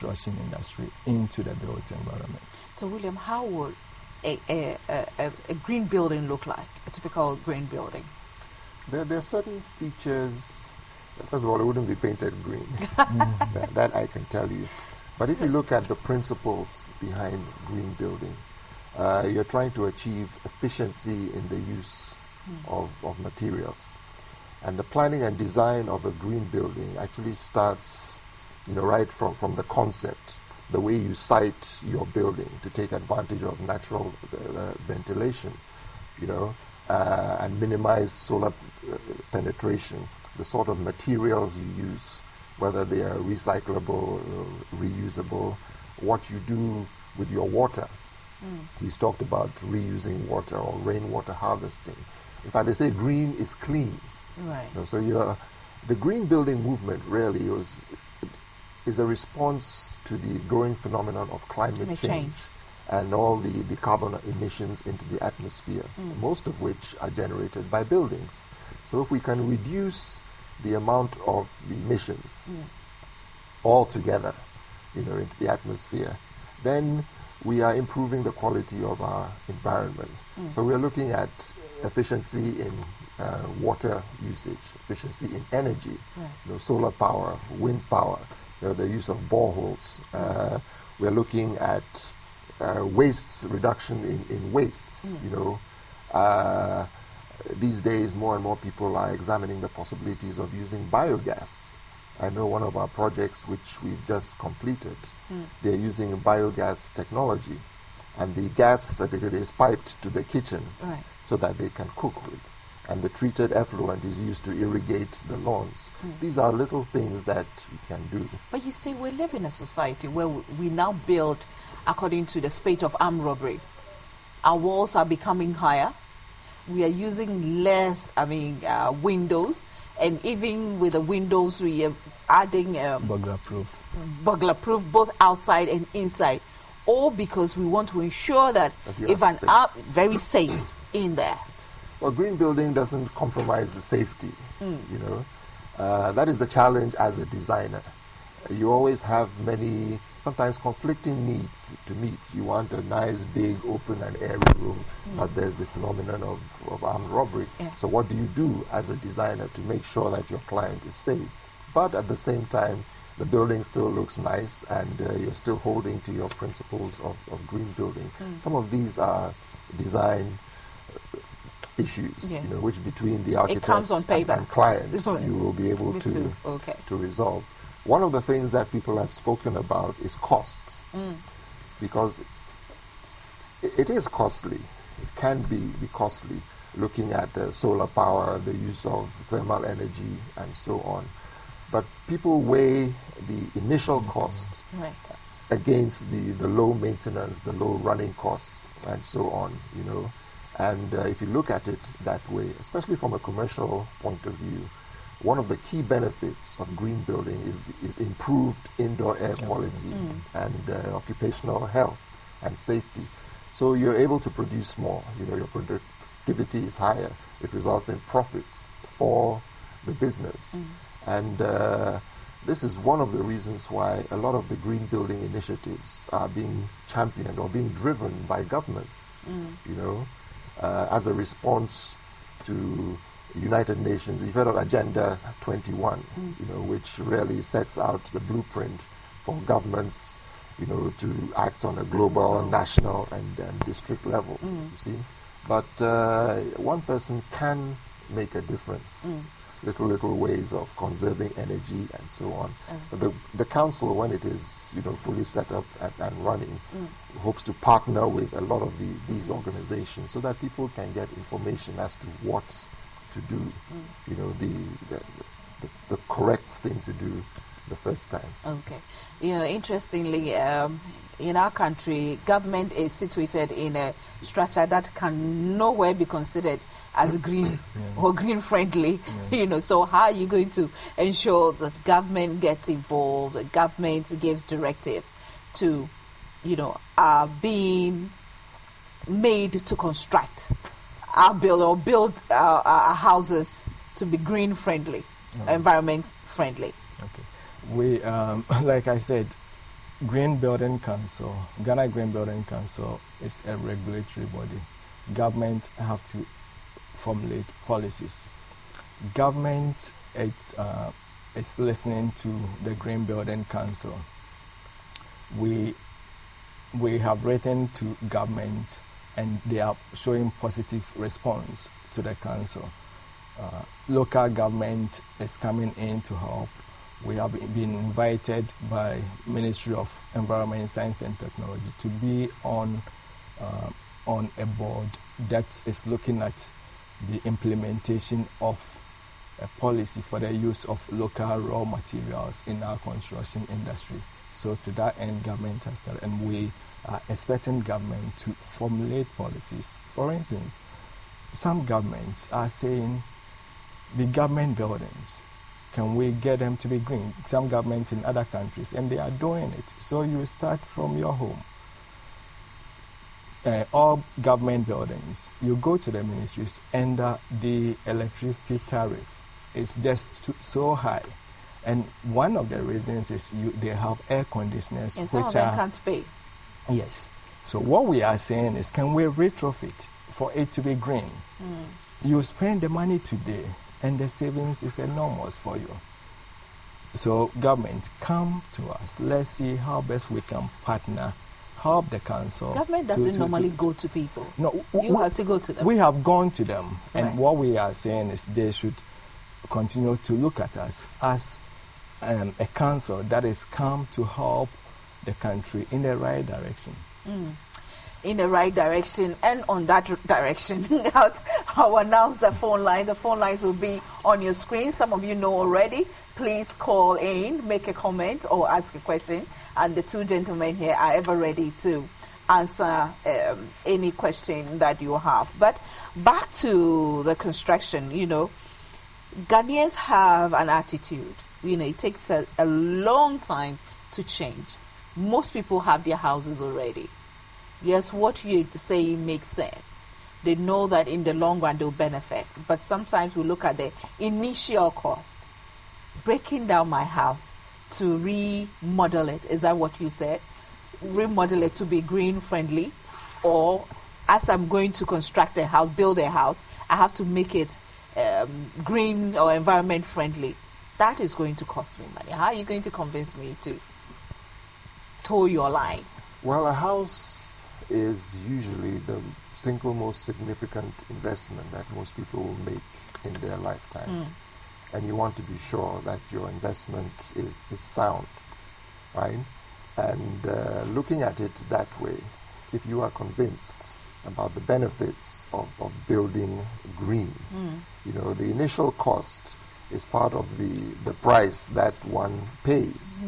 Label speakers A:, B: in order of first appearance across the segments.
A: crushing industry into the built environment.
B: So, William, how would a green building look like, a typical green building?
C: There are certain features. First of all, it wouldn't be painted green. that I can tell you. But if you look at the principles behind green building, you're trying to achieve efficiency in the use of materials. And the planning and design of a green building actually starts, right from the concept, the way you site your building to take advantage of natural ventilation, and minimize solar penetration, the sort of materials you use, whether they are recyclable, reusable, what you do with your water. He's talked about reusing water or rainwater harvesting. In fact, they say green is clean.
B: Right.
C: So the green building movement really is a response to the growing phenomenon of climate change and all the carbon emissions into the atmosphere, most of which are generated by buildings. So if we can reduce the amount of the emissions altogether, into the atmosphere, then we are improving the quality of our environment. So we are looking at efficiency in water usage, efficiency in energy, solar power, wind power, the use of boreholes. We are looking at wastes, reduction in wastes. These days, more and more people are examining the possibilities of using biogas. I know one of our projects, which we've just completed, they're using biogas technology, and the gas that it is piped to the kitchen so that they can cook with. And the treated effluent is used to irrigate the lawns. These are little things that we can do.
B: But you see, we live in a society where we now build according to the spate of armed robbery. Our walls are becoming higher. We are using less, windows. And even with the windows, we are adding burglar-proof, both outside and inside. All because we want to ensure that very safe in there.
C: Well, green building doesn't compromise the safety, That is the challenge as a designer. You always have many, sometimes conflicting needs to meet. You want a nice, big, open and airy room, but there's the phenomenon of armed robbery. So what do you do as a designer to make sure that your client is safe? But at the same time, the building still looks nice and you're still holding to your principles of green building. Some of these are design issues, which between the architect and client you will be able to resolve. One of the things that people have spoken about is costs, because it is costly. It can be costly, looking at solar power, the use of thermal energy, and so on. But people weigh the initial cost against the low maintenance, the low running costs, and so on, And if you look at it that way, especially from a commercial point of view, one of the key benefits of green building is improved indoor air quality and occupational health and safety. So you're able to produce more. Your productivity is higher. It results in profits for the business. And this is one of the reasons why a lot of the green building initiatives are being championed or being driven by governments, as a response to United Nations. You've heard of Agenda 21, which really sets out the blueprint for governments, to act on a global, national, and district level, you see. But one person can make a difference. Little ways of conserving energy and so on. But the council, when it is fully set up and running, hopes to partner with a lot of these organizations so that people can get information as to what to do, the correct thing to do the first time.
B: Okay. Interestingly, in our country, government is situated in a structure that can nowhere be considered as green or green friendly. So how are you going to ensure that government gets involved, the government gives directive to, are being made to construct our build our houses to be green friendly, environment friendly?
A: Okay. We, like I said, Green Building Council, Ghana Green Building Council is a regulatory body. Government have to formulate policies. Government is listening to the Green Building Council. We have written to government and they are showing positive response to the council. Local government is coming in to help. We have been invited by Ministry of Environment, Science and Technology to be on a board that is looking at the implementation of a policy for the use of local raw materials in our construction industry. So to that end, government has started, and we are expecting government to formulate policies. For instance, some governments are saying the government buildings, can we get them to be green? Some governments in other countries, and they are doing it. So you start from your home. All government buildings, you go to the ministries, and the electricity tariff is just so high. And one of the reasons is they have air conditioners,
B: and some of them can't pay.
A: Yes. So what we are saying is, can we retrofit for it to be green? You spend the money today, and the savings is enormous for you. So government, come to us. Let's see how best we can partner, help the council.
B: Government doesn't normally go to people.
A: No,
B: you have to go to them.
A: We have gone to them, and
B: right.
A: What we are saying is they should continue to look at us as a council that is come to help the country in the right direction.
B: In the right direction, and on that direction, I'll announce the phone line. The phone lines will be on your screen. Some of you know already. Please call in, make a comment or ask a question, and the two gentlemen here are ever ready to answer any question that you have. But back to the construction, Ghanaians have an attitude. It takes a long time to change. Most people have their houses already. Yes, what you say makes sense. They know that in the long run they'll benefit. But sometimes we look at the initial cost. Breaking down my house to remodel it, is that what you said? Remodel it to be green friendly? Or as I'm going to construct a house, build a house, I have to make it green or environment friendly. That is going to cost me money. How are you going to convince me to toe your line?
C: Well, a house is usually the single most significant investment that most people will make in their lifetime. And you want to be sure that your investment is sound, right? And looking at it that way, if you are convinced about the benefits of building green, the initial cost is part of the price that one pays,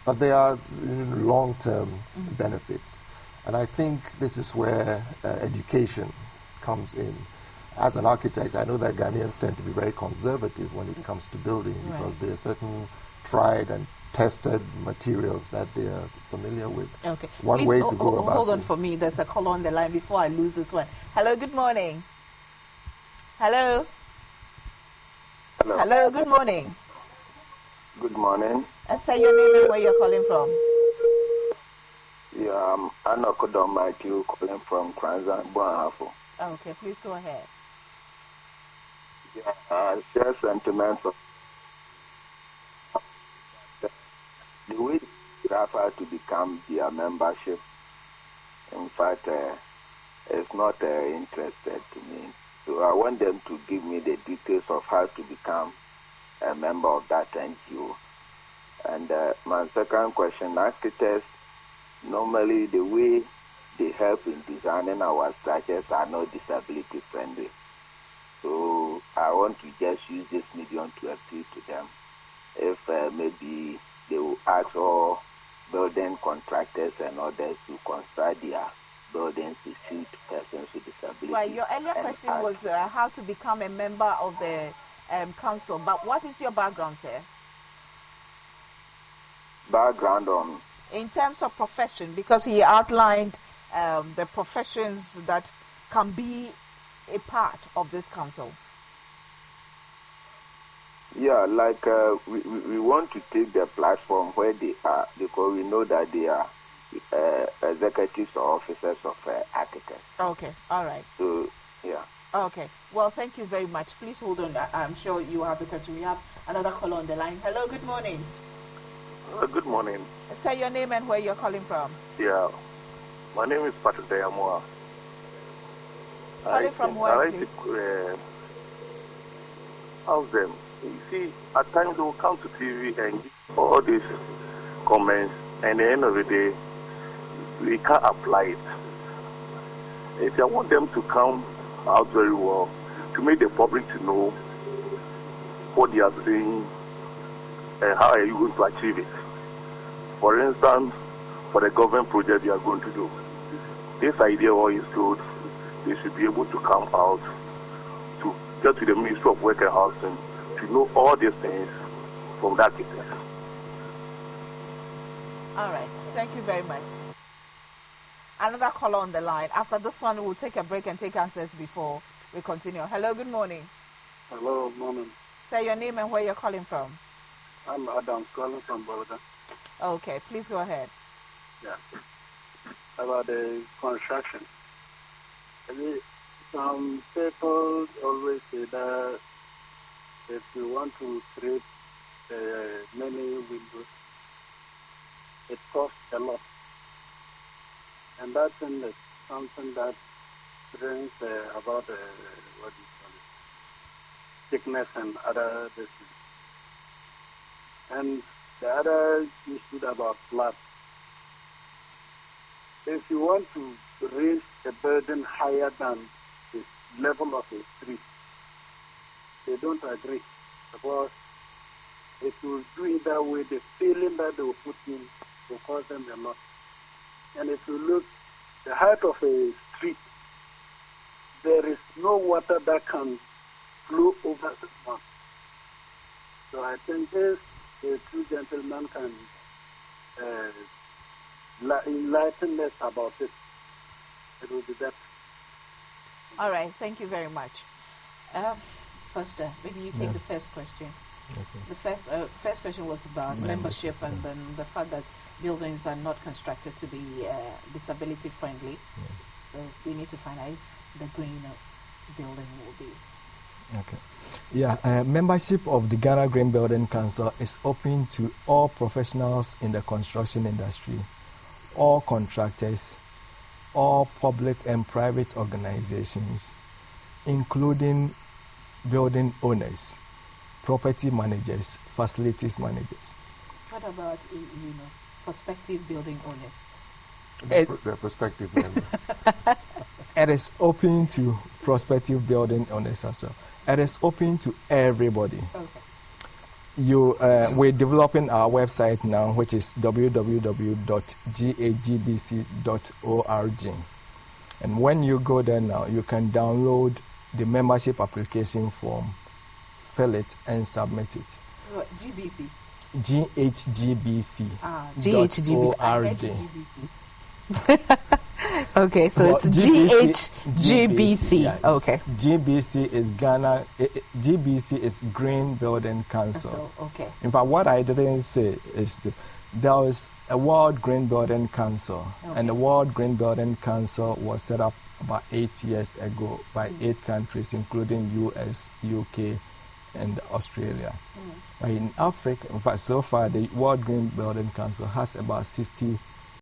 C: but there are long-term benefits. And I think this is where education comes in. As an architect, I know that Ghanaians tend to be very conservative when it comes to building, because there are certain tried and tested materials that they are familiar with.
B: Okay.
C: One
B: Please
C: way to go about
B: hold on for me. There's a call on the line before I lose this one. Hello, good morning. Hello.
D: Hello.
B: Hello, good morning.
D: Good morning.
B: Say your name and where you're calling from.
D: Yeah, I'm Anokodon Matthew, calling from Kranza, Buahafo.
B: Okay, please go ahead.
D: Yeah, share sentiments of the way they offer to become their membership. In fact, it's not interested to me. So I want them to give me the details of how to become a member of that NGO. And my second question, architects, normally the way they help in designing our structures are not disability friendly. So I want to just use this medium to appeal to them. If maybe they will ask all building contractors and others to construct their buildings to suit persons with disabilities.
B: Right, your earlier question was how to become a member of the council. But what is your background, sir?
D: Background on?
B: In terms of profession, because he outlined the professions that can be a part of this council.
D: Yeah, like we want to take the platform where they are because we know that they are executives or officers of architects.
B: Okay, all right.
D: So, yeah.
B: Okay, well, thank you very much. Please hold on. I'm sure you have the question. We have another caller on the line. Hello, good morning.
E: Good morning.
B: Say your name and where you're calling from.
E: Yeah, my name is Patrick Dayamoa.
B: Calling from where, please?
E: How's them? You see, at times they will come to TV and give all these comments, and at the end of the day, we can't apply it. If I want them to come out very well, to make the public to know what they are doing and how are you going to achieve it. For instance, for the government project they are going to do, this idea is good. They should be able to come out to get to the Ministry of Work and Housing to know all these things from that architect.
B: All right. Thank you very much. Another caller on the line. After this one, we'll take a break and take answers before we continue. Hello, good morning.
F: Hello, morning.
B: Say your name and where you're calling from.
F: I'm Adam, calling from Bolga.
B: Okay, please go ahead.
F: Yeah. About the construction. Some people always say that if you want to create many windows, it costs a lot. And that's something that brings about what do you call it, sickness and other diseases. And the other issue about flood. If you want to raise a burden higher than the level of a street, they don't agree because if you do it that way, the feeling that they will put in will cause them a lot. And if you look, the height of a street, there is no water that can flow over the one. So I think if the two gentlemen can enlighten us about it, it will be better.
B: All right. Thank you very much. Foster, maybe you take the first question.
A: Okay.
B: The first question was about membership and then the fact that buildings are not constructed to be disability friendly.
A: Yeah.
B: So we need to find out if the green building will be.
A: Okay. Yeah, membership of the Ghana Green Building Council is open to all professionals in the construction industry, all contractors, all public and private organizations, including building owners, property managers, facilities managers.
B: What about prospective building owners?
C: The prospective members.
A: It is open to prospective building owners as well. It is open to everybody.
B: Okay.
A: We're developing our website now, which is www.ghgbc.org. And when you go there now, you can download the membership application form, fill it, and submit it.
B: What, GBC?
A: GHGBC.
B: GHGBC. I heard GBC. Okay, so
A: Well,
B: it's GHGBC.
A: Yeah,
B: okay.
A: GBC is Ghana. GBC is Green Building Council.
B: So, okay.
A: In fact, what I didn't say is there is a World Green Building Council, and the World Green Building Council was set up about 8 years ago by 8 countries, including US, UK, and Australia. But in Africa, in fact, so far the World Green Building Council has about 60